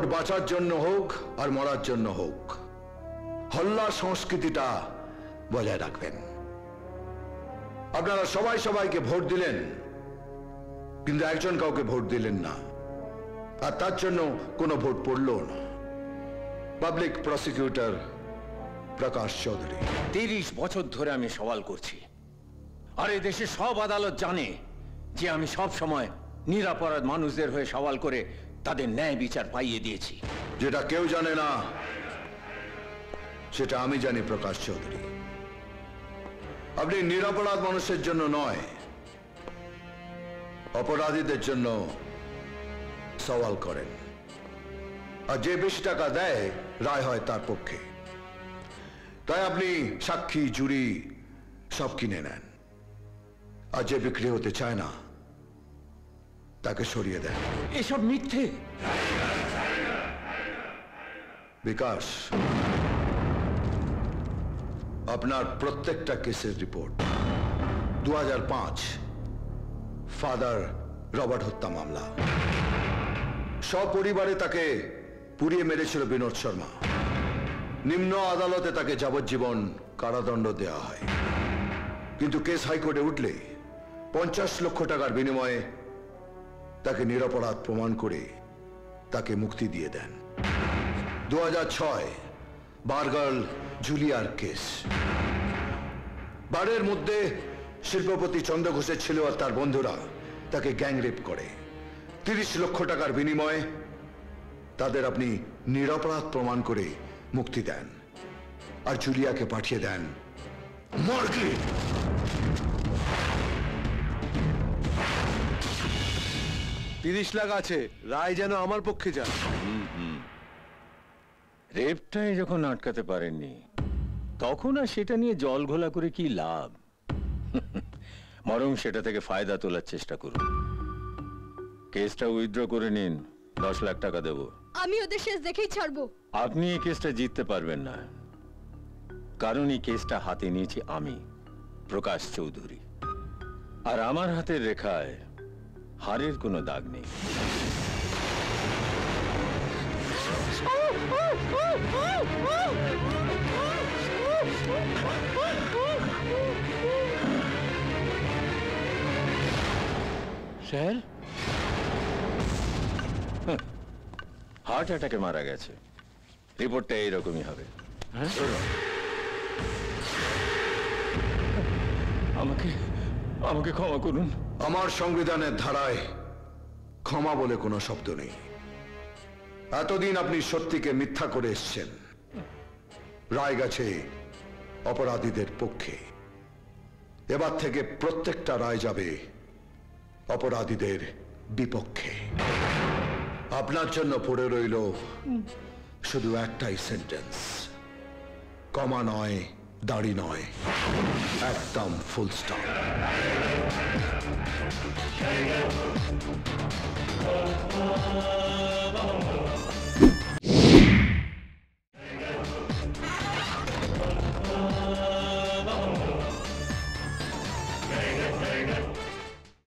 Vote বাঁচার জন্য হোক আর মরার জন্য হোক, হল্লা সংস্কৃতিটা বজায় রাখবেন। আপনারা সবাই সবাইকে ভোট দিলেন, কিন্তু একজন কাউকে ভোট দিলেন না, আর তার জন্য কোনো ভোট পড়লো না। পাবলিক প্রসিকিউটর প্রকাশ চৌধুরী। 30 বছর ধরে আমি সওয়াল করছি, আর এই দেশে সব আদালত জানে যে আমি সব সময় নিরপরাধ মানুষদের হয়ে সওয়াল করে তাদের ন্যায় বিচার পাইয়ে দিয়েছি। যেটা কেউ জানে না সেটা আমি জানি প্রকাশ চৌধুরী। আপনি নিরপরাধ মানুষের জন্য নয়, অপরাধীদের জন্য সওয়াল করেন, আর যে বেশি টাকা দেয় রায় হয় তার পক্ষে। তাই আপনি সাক্ষী, জুরি সব কিনে নেন, আর যে বিক্রি হতে চায় না তাকে সরিয়ে দেন। এসব মিথ্যে। বিকাশ, আপনার প্রত্যেকটা কেসের রিপোর্ট 2005 ফাদার রবার্ট হত্যা মামলা, সপরিবারে তাকে পুড়িয়ে মেরেছিল বিনোদ শর্মা। নিম্ন আদালতে তাকে যাবজ্জীবন কারাদণ্ড দেওয়া হয়, কিন্তু কেস হাইকোর্টে উঠলে 50 লক্ষ টাকার বিনিময়ে তাকে নিরপরাধ প্রমাণ করে তাকে মুক্তি দিয়ে দেন। 2006 বারগার্ল জুলিয়ার কেস, বারের মধ্যে শিল্পপতি চন্দ্র ঘোষের ছিল আর তার বন্ধুরা তাকে গ্যাংরেপ করে 30 লক্ষ টাকার বিনিময়ে তাদের আপনি নিরপরাধ প্রমাণ করে মুক্তি দেন, আর জুলিয়াকে পাঠিয়ে দেন মর্গে। $30 লাখ আছে, রায় যেন আমার পক্ষে যান। রেপটাই যখন আটকাতে পারেননি, তখন আর সেটা নিয়ে জল ঘোলা করে কি লাভ? বরং সেটা থেকে ফায়দা তোলার চেষ্টা করুন। কেসটা উইথড্র করে নিন, 10 লাখ টাকা দেব। আমি ওদের শেষ দেখেই ছাড়বো। আপনি এই কেসটা জিততে পারবেন না, কারণ এই কেসটা হাতে নিয়েছি আমি, প্রকাশ চৌধুরী, আর আমার হাতের রেখায় হারের কোনো দাগ নেই। স্যার, হার্ট অ্যাটাকে মারা গেছে, রিপোর্টটা এইরকমই হবে। আমাকে আমাকে ক্ষমা করুন। আমার সংবিধানের ধারায় ক্ষমা বলে কোনো শব্দ নেই। এতদিন আপনি সত্যিকে মিথ্যা করে এসছেন, রায় গেছে অপরাধীদের পক্ষে। এবার থেকে প্রত্যেকটা রায় যাবে অপরাধীদের বিপক্ষে। আপনার জন্য পড়ে রইল শুধু একটাই সেন্টেন্স, কমা নয়, দাড়ি নয়, একদম ফুল স্টপ। Oh,